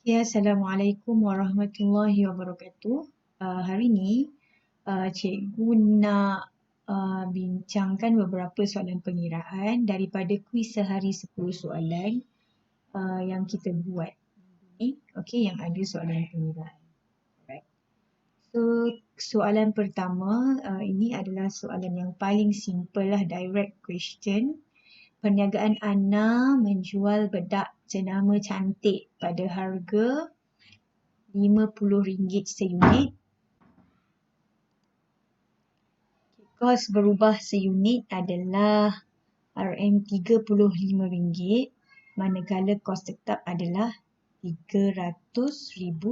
Ya, Assalamualaikum warahmatullahi wabarakatuh. Hari ini cikgu nak bincangkan beberapa soalan pengiraan daripada kuis sehari 10 soalan yang kita buat ni. Okey, yang ada soalan pengiraan. Alright. So, soalan pertama ini adalah soalan yang paling simple lah, direct question. Perniagaan Ana menjual bedak jenama cantik pada harga RM50 seunit. Kos berubah seunit adalah RM35, manakala kos tetap adalah RM300,000.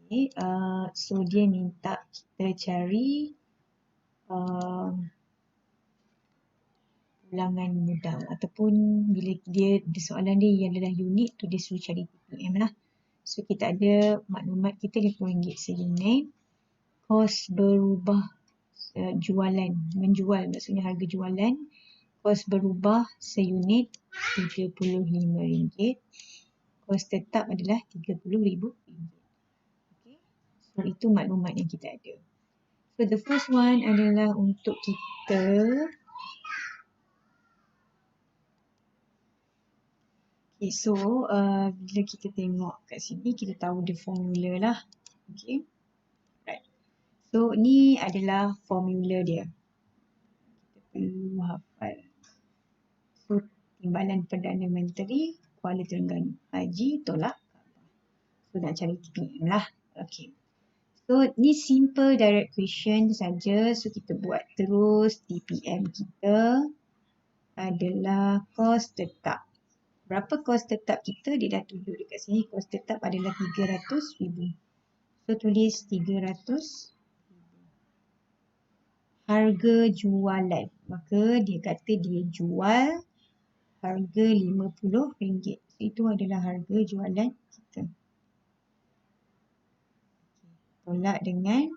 Okay, so dia minta kita cari ulangan mudah ataupun bila dia soalan dia adalah unit tu dia suruh cari TPM lah. So kita ada maklumat kita RM50 seunit. Kos berubah jualan, menjual maksudnya harga jualan. Kos berubah seunit RM35. Kos tetap adalah RM30,000. Okay. So itu maklumat yang kita ada. So the first one adalah untuk kita okay, so bila kita tengok kat sini kita tahu the formula lah. Okay. Right. So ni adalah formula dia. Kita perlu hafal. So timbalan Perdana Menteri Kuala Terengganu Haji tolak Kaabah. So nak cari TPM lah. Okay. So ni simple direct question saja. So kita buat terus. TPM kita adalah kos tetap. Berapa kos tetap kita? Dia dah tunjuk dekat sini. Kos tetap adalah RM300,000. So tulis RM300,000. Harga jualan. Maka dia kata dia jual harga RM50. Itu adalah harga jualan kita. Tolak dengan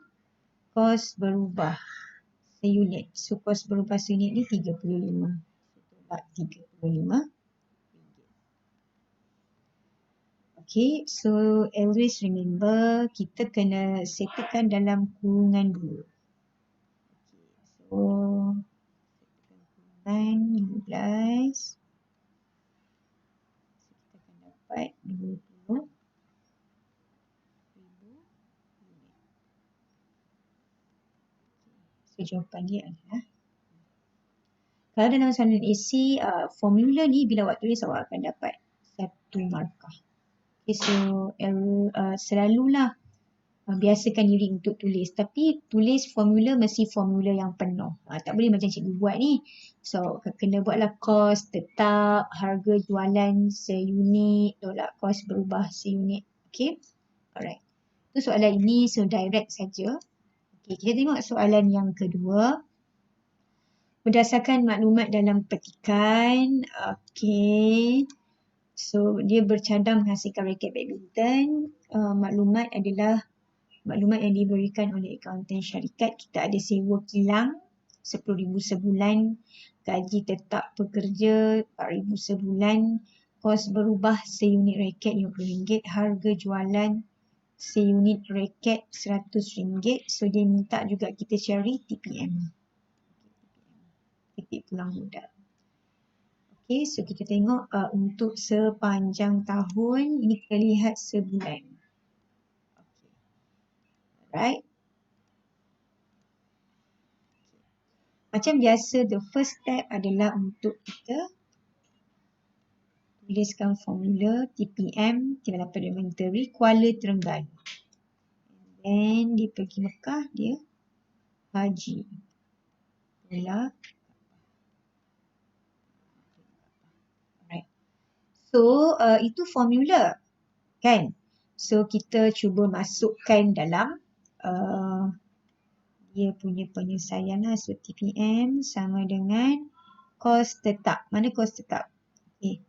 kos berubah seunit. So kos berubah seunit ni 35. Tolak 35. Okay, so always remember kita kena settlekan dalam kurungan dulu. So kurungan 15. Kita akan dapat 20,000 unit. So jawapan dia adalah kalau dalam soalan AC, formula ni bila awak tulis awak akan dapat 1 markah. Okay, so selalulah biasakan diri untuk tulis. Tapi tulis formula mesti formula yang penuh. Tak boleh macam cikgu buat ni. So kena buatlah kos tetap, harga jualan seunit, tolak kos berubah seunit. Okay. Alright. Itu soalan ini so direct saja. Okay, kita tengok soalan yang kedua. Berdasarkan maklumat dalam petikan. Okay. So dia bercadang menghasilkan raket badminton. Maklumat adalah maklumat yang diberikan oleh akaunten syarikat. Kita ada sewa kilang RM10,000 sebulan, gaji tetap pekerja RM4,000 sebulan, kos berubah seunit raket RM50, harga jualan seunit raket RM100. So dia minta juga kita cari TPM. Titik pulang modal. Okay, so kita tengok untuk sepanjang tahun, ini kita lihat sebulan. Okay. Alright. Macam biasa, the first step adalah untuk kita tuliskan formula TPM, Timbalan Perdana Menteri Kuala Terengganu. And then dia pergi Mekah, dia haji. Tolak. Alright. So, itu formula. Kan? So, kita cuba masukkan dalam dia punya penyelesaian lah. So, TPM sama dengan kos tetap. Mana kos tetap? Okay.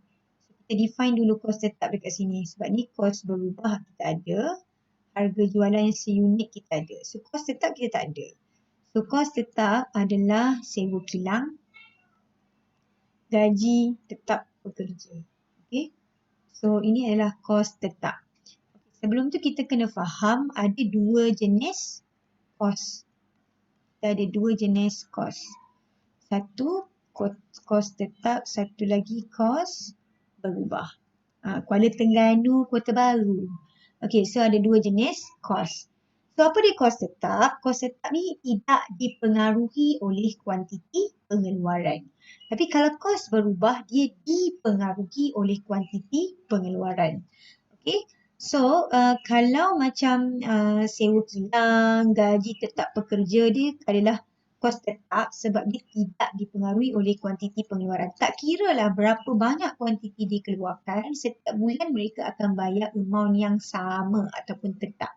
So, kita define dulu kos tetap dekat sini. Sebab ni kos berubah kita ada. Harga jualan seunit kita ada. So, kos tetap kita tak ada. So, kos tetap adalah sewa kilang, gaji tetap pekerja. Okay. So ini adalah kos tetap. Sebelum tu kita kena faham ada dua jenis kos. Kita ada dua jenis kos. Satu kos tetap, satu lagi kos berubah. Kuala Terengganu, Kota Baru. Okey, so ada dua jenis kos. So apa dia kos tetap? Kos tetap ni tidak dipengaruhi oleh kuantiti pengeluaran. Tapi kalau kos berubah, dia dipengaruhi oleh kuantiti pengeluaran. Okey, so kalau macam sewa kilang, gaji tetap pekerja, dia adalah kos tetap sebab dia tidak dipengaruhi oleh kuantiti pengeluaran. Tak kira lah berapa banyak kuantiti dikeluarkan, setiap bulan mereka akan bayar amount yang sama ataupun tetap.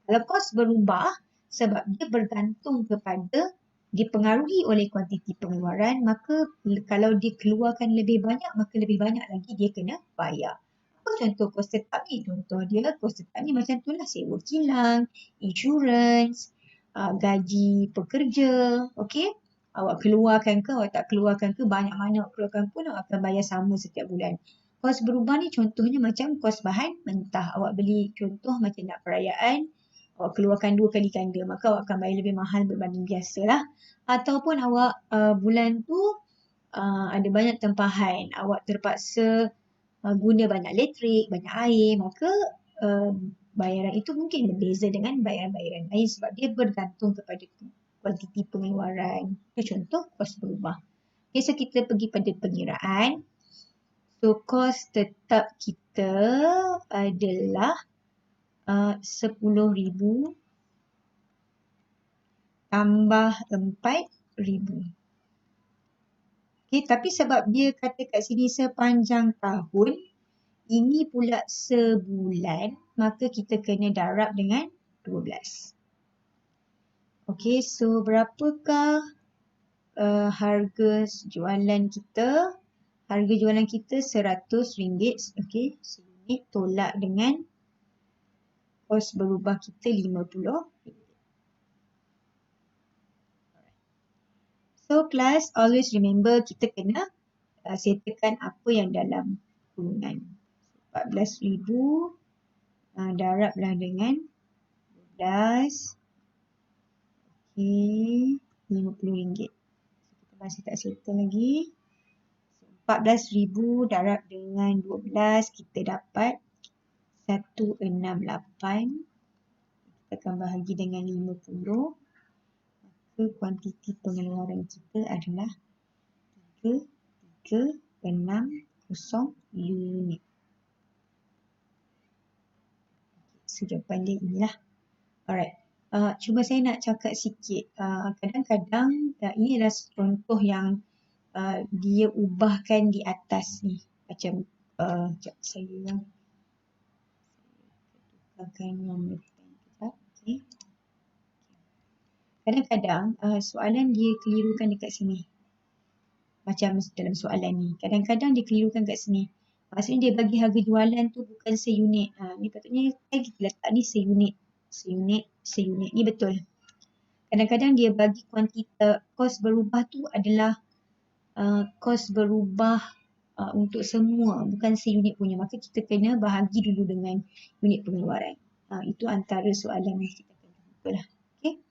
Kalau kos berubah sebab dia bergantung kepada dipengaruhi oleh kuantiti pengeluaran, maka kalau dia keluarkan lebih banyak, maka lebih banyak lagi dia kena bayar. Apa contoh kos tetap ni? Contoh dia kos tetap ni macam tu lah, sewa kilang, insurans, gaji pekerja, okey? Awak keluarkan ke, awak tak keluarkan ke, banyak mana awak keluarkan pun awak akan bayar sama setiap bulan. Kos berubah ni contohnya macam kos bahan mentah. Awak beli contoh macam nak perayaan, awak keluarkan 2 kali ganda, maka awak akan bayar lebih mahal berbanding biasa lah. Ataupun awak bulan tu ada banyak tempahan, awak terpaksa guna banyak elektrik, banyak air, maka bayaran itu mungkin berbeza dengan bayaran-bayaran lain sebab dia bergantung kepada kuantiti pengeluaran. Itu contoh kos berubah. Okay, so kita pergi pada pengiraan. So kos tetap kita adalah 10,000 tambah 4,000. Okay, tapi sebab dia kata kat sini sepanjang tahun, ini pula sebulan, maka kita kena darab dengan 12. Okay, so berapakah harga jualan kita? Harga jualan kita RM100. Okay, seunit tolak dengan kos berubah kita RM50. So class, always remember kita kena settlekan apa yang dalam kurungan. 14,000 darablah dengan 12. Okay, RM50. Kita masih tak settle lagi. 14,000 darab dengan 12, kita dapat 168. Kita akan bahagi dengan 50. Maka kuantiti pengeluaran kita adalah 3,360 unit. So jawapan dia inilah. Alright. Cuma saya nak cakap sikit. Kadang-kadang ini adalah contoh yang dia ubahkan di atas ni. Macam saya akan memberikan. Okay. Kadang-kadang soalan dia kelirukan dekat sini. Macam dalam soalan ni. Kadang-kadang dia kelirukan kat sini. Maksudnya dia bagi harga jualan tu bukan seunit. Ni patutnya kita letak ni seunit. Seunit. Ni betul. Kadang-kadang dia bagi kuantiti kos berubah tu adalah kos berubah untuk semua. Bukan seunit punya. Maka kita kena bahagi dulu dengan unit pengeluaran. Itu antara soalan yang kita kena jumpa lah. Okay.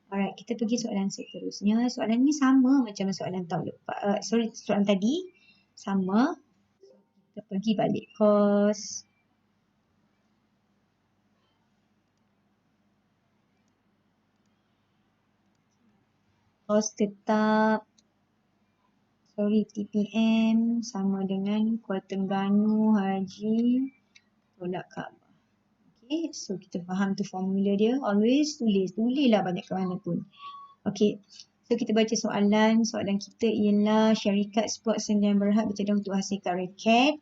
Alright, kita pergi soalan seterusnya. Soalan ni sama macam soalan tahun lepas. Soalan tadi sama. Kita pergi balik kos. Kos tetap. TPM sama dengan Kuala Terengganu Haji tolak Kaabah. Okay, so kita faham tu formula dia. Always tulislah banyak ke mana pun. Okay, so kita baca soalan. Soalan kita ialah syarikat sport Sdn Bhd bercadang untuk hasilkan raket.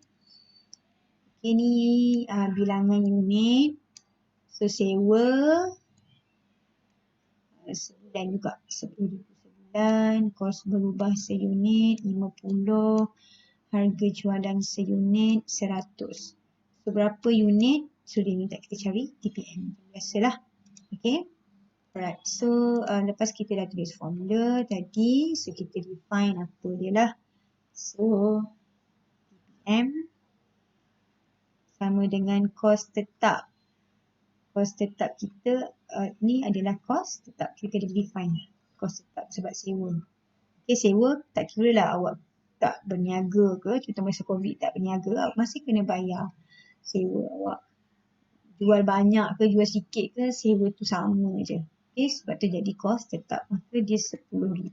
Okay, ni bilangan unit. So sewa sebulan juga, 10,000 sebulan. Kos berubah seunit 50. Harga jualan seunit 100. So berapa unit? So dia minta kita cari TPM. Biasalah. Okay. Alright. So lepas kita dah tulis formula tadi. So kita define apa dia lah. So TPM sama dengan kos tetap. Kos tetap kita ni adalah kos tetap. Kita kena define kos tetap sebab sewa. Okay, sewa tak kira lah awak tak berniaga ke, contoh masa COVID tak berniaga, awak masih kena bayar sewa. Awak jual banyak ke jual sikit ke, sewa tu sama je. Okay, sebab tu jadi kos tetap, maka dia RM10,000.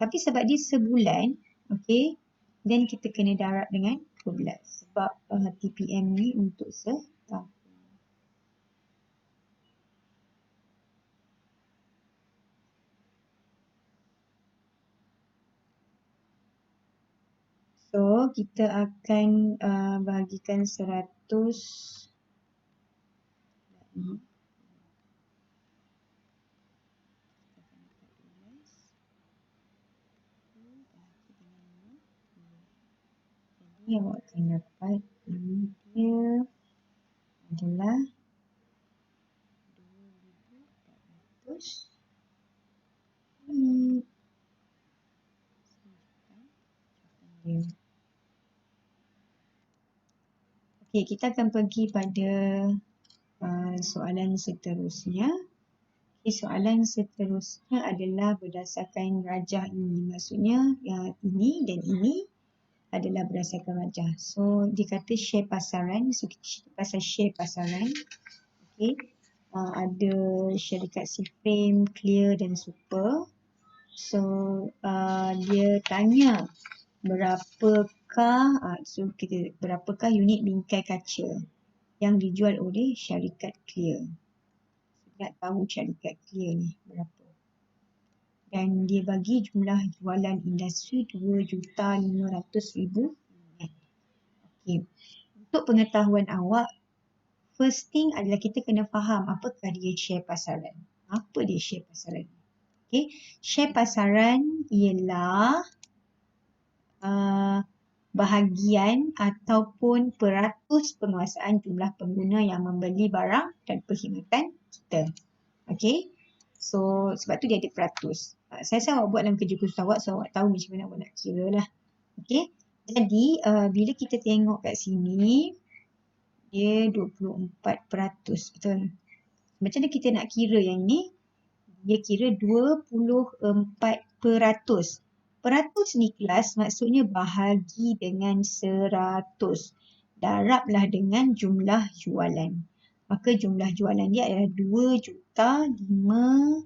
Tapi sebab dia sebulan, okay, then kita kena darab dengan 12 sebab TPM ni untuk setahun. So, kita akan bahagikan 100 Jadi awak akan dapat ini dia adalah 2,400 unit. Okey, kita akan pergi pada soalan seterusnya. Okay, soalan seterusnya adalah berdasarkan rajah ini. Maksudnya yang ini dan ini adalah berdasarkan rajah. So, dia kata share pasaran. So, kita cerita pasal share pasaran. Okay. Ada syarikat C-Frame, Clear dan Super. So, dia tanya berapakah unit bingkai kaca yang dijual oleh syarikat Clear. Nak tahu syarikat Clear ni berapa. Dan dia bagi jumlah jualan industri 2,500,000 unit. Okay. Untuk pengetahuan awak, first thing adalah kita kena faham apakah dia share pasaran. Apa dia share pasaran? Okay. Share pasaran ialah bahagian ataupun peratus penguasaan jumlah pengguna yang membeli barang dan perkhidmatan kita. Okay. So, sebab tu dia ada peratus. Saya rasa awak buat dalam kerja khusus awak, so awak tahu macam mana awak nak kira lah. Okay. Jadi, bila kita tengok kat sini, dia 24%. Betul? Macam mana kita nak kira yang ni? Dia kira 24%. Peratus ni kelas maksudnya bahagi dengan 100. Darablah dengan jumlah jualan. Maka jumlah jualan dia adalah 2,500,000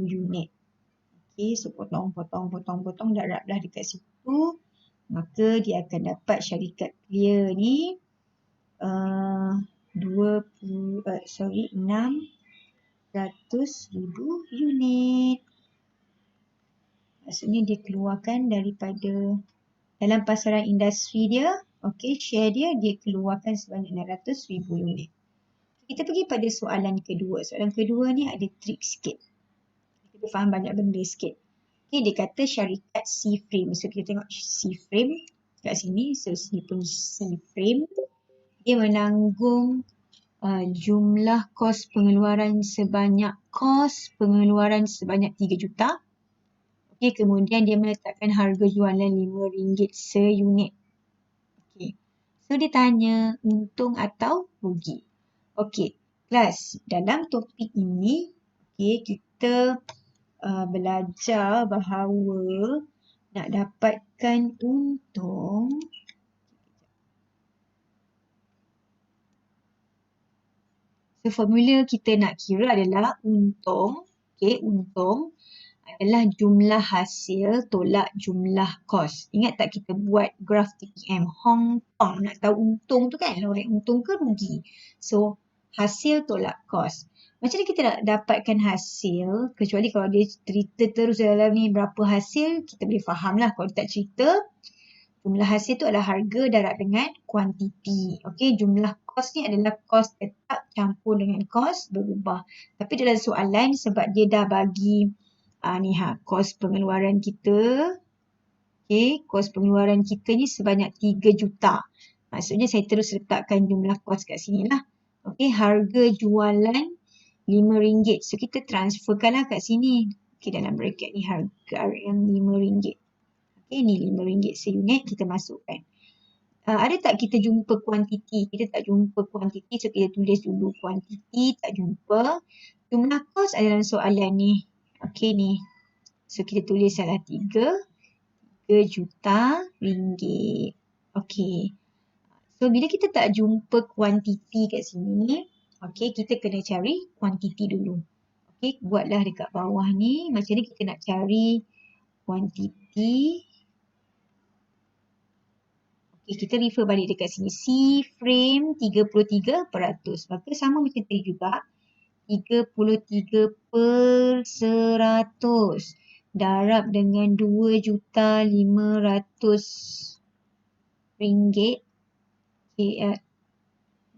unit. Okay, so potong, darablah dekat situ. Maka dia akan dapat syarikat Clear ni 600,000 unit. Maksudnya dia keluarkan daripada dalam pasaran industri dia, okay, share dia keluarkan sebanyak 600,000 unit. Kita pergi pada soalan kedua. Soalan kedua ni ada trik sikit. Kita faham banyak benda sikit. Okay, dia kata syarikat C-Frame. So kita tengok C-Frame kat sini. So sini pun C-Frame. Dia menanggung jumlah kos pengeluaran sebanyak 3 juta. Okay, kemudian dia meletakkan harga jualan RM5 seunit. Okay. So dia tanya untung atau rugi. Okay, kelas dalam topik ini, okay, kita belajar bahawa nak dapatkan untung, so formula kita nak kira adalah untung. Okay, untung adalah jumlah hasil tolak jumlah kos. Ingat tak kita buat graf TPM Hong Kong, nak tahu untung tu kan, lorek untung ke rugi. So hasil tolak kos. Macam mana kita nak dapatkan hasil, kecuali kalau dia cerita terus dalam ni berapa hasil, kita boleh faham lah. Kalau tak cerita, jumlah hasil tu adalah harga darab dengan kuantiti. Okey, jumlah kos ni adalah kos tetap campur dengan kos berubah. Tapi dalam soalan sebab dia dah bagi kos pengeluaran kita. Okey, kos pengeluaran kita ni sebanyak 3 juta. Maksudnya saya terus letakkan jumlah kos kat sini lah. Okey, harga jualan RM5. So kita transferkanlah kat sini. Okey, dalam bracket ni harga yang RM5. Okay, ni RM5 seunit kita masukkan. Ada tak kita jumpa kuantiti? Kita tak jumpa kuantiti, so kita tulis dulu kuantiti, tak jumpa. Jumlah kos ada dalam soalan ni. Okey ni. So kita tulis salah 3 juta ringgit. Okey. So bila kita tak jumpa kuantiti kat sini, okey, kita kena cari kuantiti dulu. Okey, buatlah dekat bawah ni. Macam ni kita nak cari kuantiti. Okay, kita refer balik dekat sini. C frame 33%. Maka sama macam tadi juga. 33/100 darab dengan 2.500.000 ringgit. Okay,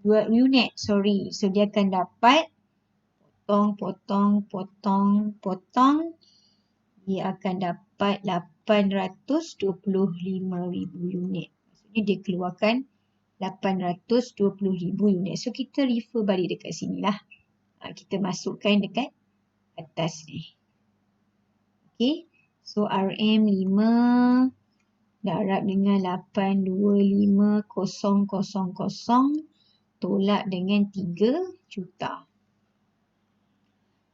2 unit, sorry. So dia akan dapat potong. Dia akan dapat 825,000 unit. Maksudnya dia keluarkan 820,000 unit. So kita refer balik dekat sini lah. Kita masukkan dekat atas ni. Okay. So RM 5 darab dengan 825,000 tolak dengan 3 juta.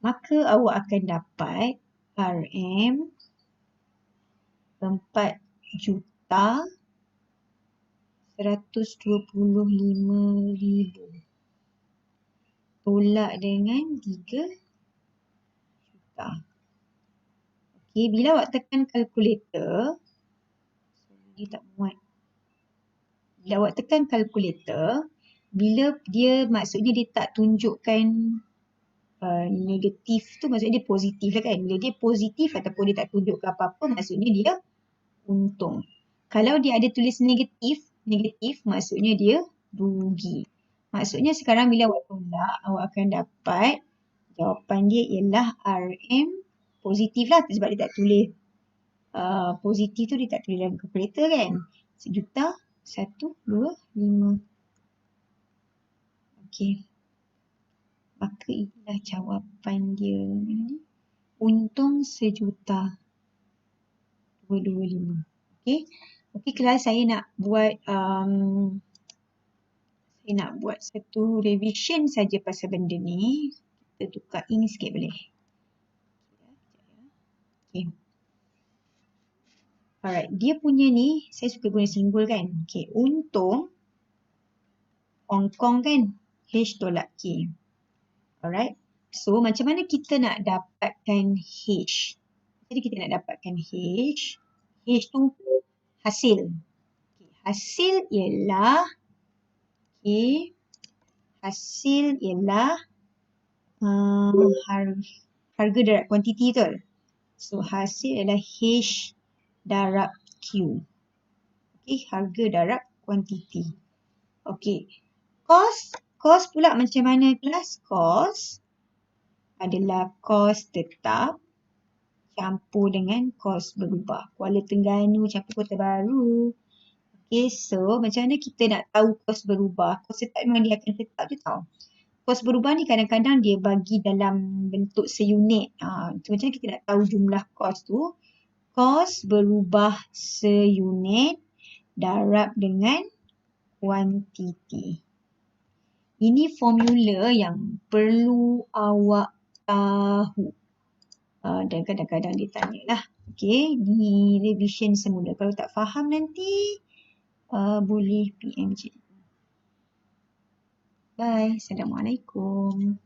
Maka awak akan dapat RM 4.125.000 tolak dengan 3 juta. Okey, bila awak tekan kalkulator, dia tak muat. Bila awak tekan kalkulator, bila dia maksudnya dia tak tunjukkan negatif tu, maksudnya dia positif lah kan. Bila dia positif ataupun dia tak tunjukkan apa-apa, maksudnya dia untung. Kalau dia ada tulis negatif maksudnya dia rugi. Maksudnya sekarang bila awak tolak, awak akan dapat jawapan dia ialah RM positif lah sebab dia tak tulis positif tu, dia tak tulis dalam kalkulator kan. 1.125. Okey. Maka inilah jawapan dia. Untung 1.225. Okey. Okey, kelas saya nak buat satu revision saja pasal benda ni. Kita tukar ink sikit boleh? Okey. Alright, dia punya ni saya suka guna simbol kan. Okey, untung Hong Kong kan, H tolak K. Alright. So macam mana kita nak dapatkan H? Jadi kita nak dapatkan H. H tu hasil. Okay. Hasil ialah harga darab kuantiti tu. So hasil ialah H darab Q. Okay, harga darab kuantiti. Okay. Kos pula macam mana kelas? Kos adalah kos tetap campur dengan kos berubah. Kuala Terengganu campur Kota Baru. Okay, so macam mana kita nak tahu kos berubah? Kos tetap memang dia akan tetap je tau. Kos berubah ni kadang-kadang dia bagi dalam bentuk seunit. Macam mana kita nak tahu jumlah kos tu? Kos berubah seunit darab dengan kuantiti. Ini formula yang perlu awak tahu. Dan kadang-kadang dia tanya lah. Okay, di revision semula. Kalau tak faham nanti, boleh PM je. Bye. Assalamualaikum.